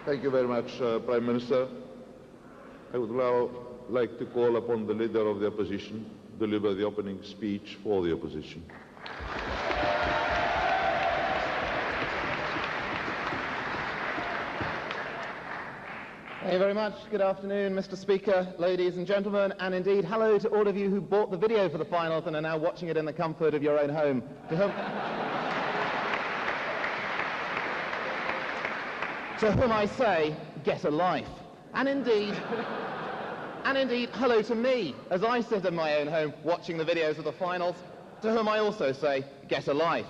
Thank you very much, Prime Minister. I would now like to call upon the Leader of the Opposition to deliver the opening speech for the Opposition. Thank you very much. Good afternoon, Mr. Speaker, ladies and gentlemen, and indeed hello to all of you who bought the video for the finals and are now watching it in the comfort of your own home. To whom I say, get a life. And indeed, hello to me, as I sit in my own home watching the videos of the finals, to whom I also say, get a life.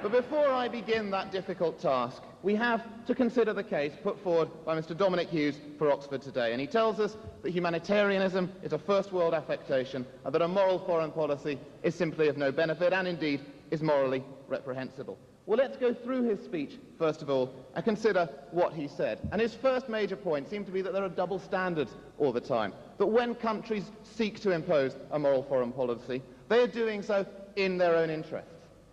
But before I begin that difficult task, we have to consider the case put forward by Mr. Dominic Hughes for Oxford today. And he tells us that humanitarianism is a first world affectation and that a moral foreign policy is simply of no benefit and indeed is morally reprehensible. Well, let's go through his speech, first of all, and consider what he said. And his first major point seemed to be that there are double standards all the time, that when countries seek to impose a moral foreign policy, they are doing so in their own interests.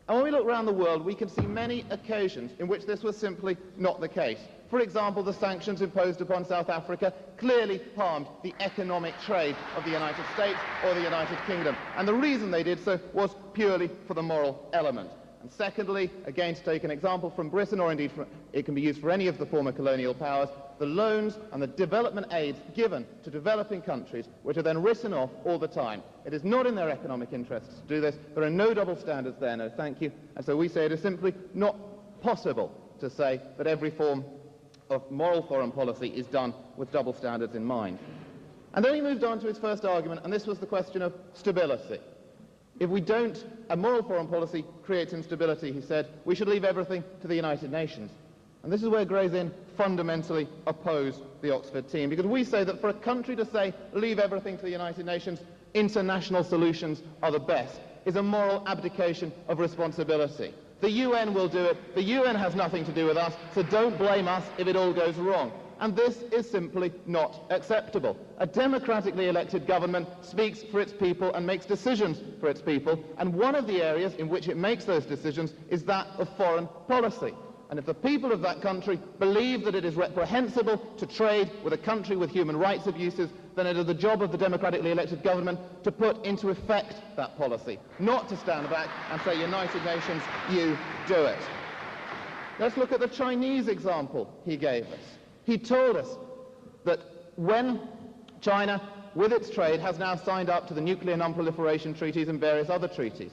And when we look around the world, we can see many occasions in which this was simply not the case. For example, the sanctions imposed upon South Africa clearly harmed the economic trade of the United States or the United Kingdom. And the reason they did so was purely for the moral element. And secondly, again to take an example from Britain, or indeed it can be used for any of the former colonial powers, the loans and the development aids given to developing countries, which are then written off all the time. It is not in their economic interests to do this. There are no double standards there, no thank you. And so we say it is simply not possible to say that every form of moral foreign policy is done with double standards in mind. And then he moved on to his first argument, and this was the question of stability. If we don't, a moral foreign policy creates instability, he said, we should leave everything to the United Nations. And this is where Gray's Inn fundamentally oppose the Oxford team, because we say that for a country to say, leave everything to the United Nations, international solutions are the best, is a moral abdication of responsibility. The UN will do it, the UN has nothing to do with us, so don't blame us if it all goes wrong. And this is simply not acceptable. A democratically elected government speaks for its people and makes decisions for its people, and one of the areas in which it makes those decisions is that of foreign policy. And if the people of that country believe that it is reprehensible to trade with a country with human rights abuses, then it is the job of the democratically elected government to put into effect that policy, not to stand back and say, United Nations, you do it. Let's look at the Chinese example he gave us. He told us that when China, with its trade, has now signed up to the nuclear non-proliferation treaties and various other treaties,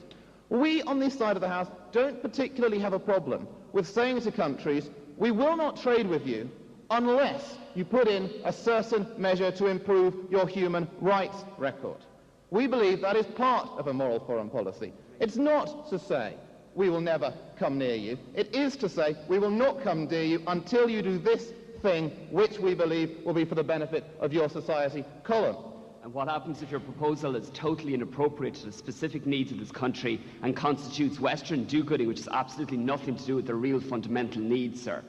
we on this side of the House don't particularly have a problem with saying to countries, we will not trade with you unless you put in a certain measure to improve your human rights record. We believe that is part of a moral foreign policy. It's not to say, we will never come near you. It is to say, we will not come near you until you do this thing which we believe will be for the benefit of your society, colon. And what happens if your proposal is totally inappropriate to the specific needs of this country and constitutes Western do-gooding, which has absolutely nothing to do with the real fundamental needs, sir?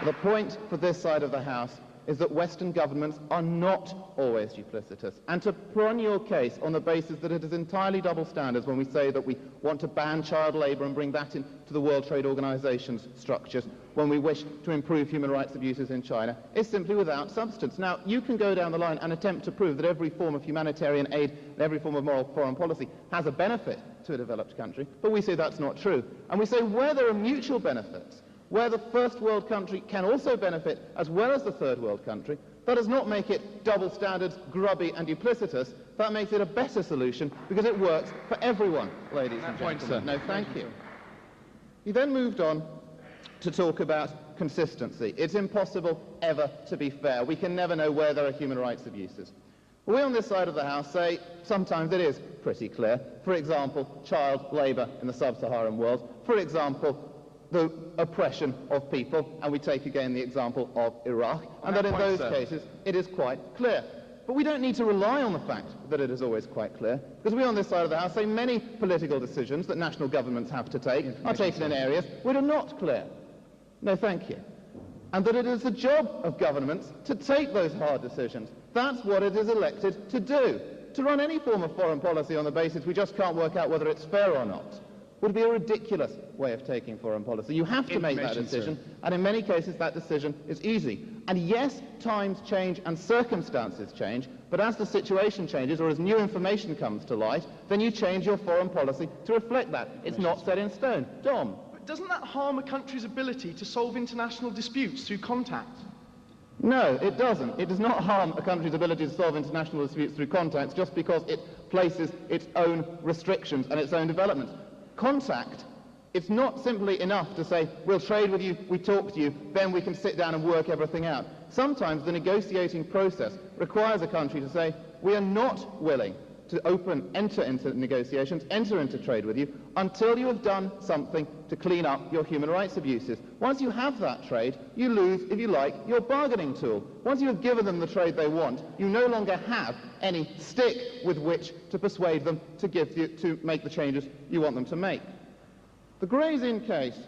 The point for this side of the House is that Western governments are not always duplicitous. And to put on your case on the basis that it is entirely double standards when we say that we want to ban child labour and bring that into the World Trade Organization's structures, when we wish to improve human rights abuses in China, is simply without substance. Now, you can go down the line and attempt to prove that every form of humanitarian aid and every form of moral foreign policy has a benefit to a developed country, but we say that's not true. And we say where there are mutual benefits, where the first world country can also benefit as well as the third world country, that does not make it double standards, grubby and duplicitous. That makes it a better solution because it works for everyone, ladies and gentlemen. No, thank you. He then moved on to talk about consistency. It's impossible ever to be fair. We can never know where there are human rights abuses. We on this side of the House say sometimes it is pretty clear. For example, child labour in the sub-Saharan world. For example, the oppression of people, and we take again the example of Iraq, and that in those cases it is quite clear. But we don't need to rely on the fact that it is always quite clear, because we on this side of the House say many political decisions that national governments have to take are taken in areas which are not clear. No, thank you. And that it is the job of governments to take those hard decisions. That's what it is elected to do. To run any form of foreign policy on the basis we just can't work out whether it's fair or not, would be a ridiculous way of taking foreign policy. You have to make that decision, and in many cases that decision is easy. And yes, times change and circumstances change, but as the situation changes or as new information comes to light, then you change your foreign policy to reflect that. It's not set in stone. Dom? But doesn't that harm a country's ability to solve international disputes through contact? No, it doesn't. It does not harm a country's ability to solve international disputes through contacts just because it places its own restrictions and its own developments. Contact, it's not simply enough to say, we'll trade with you, we talk to you, then we can sit down and work everything out. Sometimes the negotiating process requires a country to say, we are not willing to enter into negotiations, enter into trade with you, until you have done something to clean up your human rights abuses. Once you have that trade, you lose, if you like, your bargaining tool. Once you have given them the trade they want, you no longer have any stick with which to persuade them to make the changes you want them to make. The Grazing case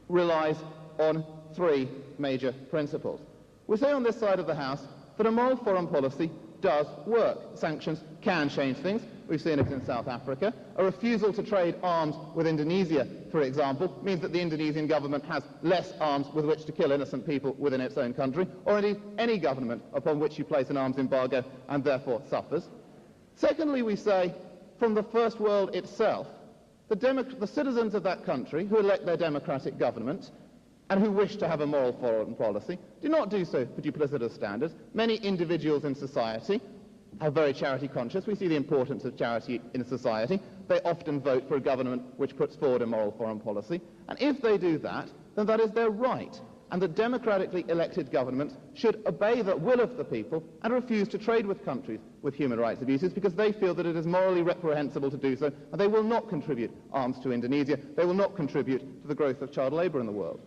relies on three major principles. We say on this side of the House that a moral foreign policy does work. Sanctions can change things. We've seen it in South Africa. A refusal to trade arms with Indonesia, for example, means that the Indonesian government has less arms with which to kill innocent people within its own country, or indeed any government upon which you place an arms embargo and therefore suffers. Secondly, we say, from the first world itself, the citizens of that country who elect their democratic government and who wish to have a moral foreign policy do not do so for duplicitous standards. Many individuals in society are very charity conscious. We see the importance of charity in society. They often vote for a government which puts forward a moral foreign policy. And if they do that, then that is their right. And the democratically elected governments should obey the will of the people and refuse to trade with countries with human rights abuses because they feel that it is morally reprehensible to do so, and they will not contribute arms to Indonesia. They will not contribute to the growth of child labour in the world.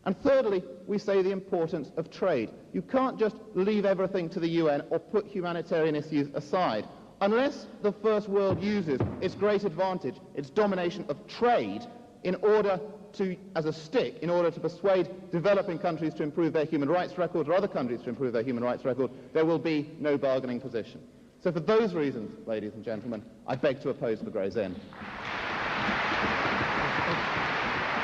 And thirdly, we say the importance of trade. You can't just leave everything to the UN or put humanitarian issues aside. Unless the First World uses its great advantage, its domination of trade, in order to, as a stick, in order to persuade developing countries to improve their human rights record or other countries to improve their human rights record, there will be no bargaining position. So for those reasons, ladies and gentlemen, I beg to oppose the Grazing.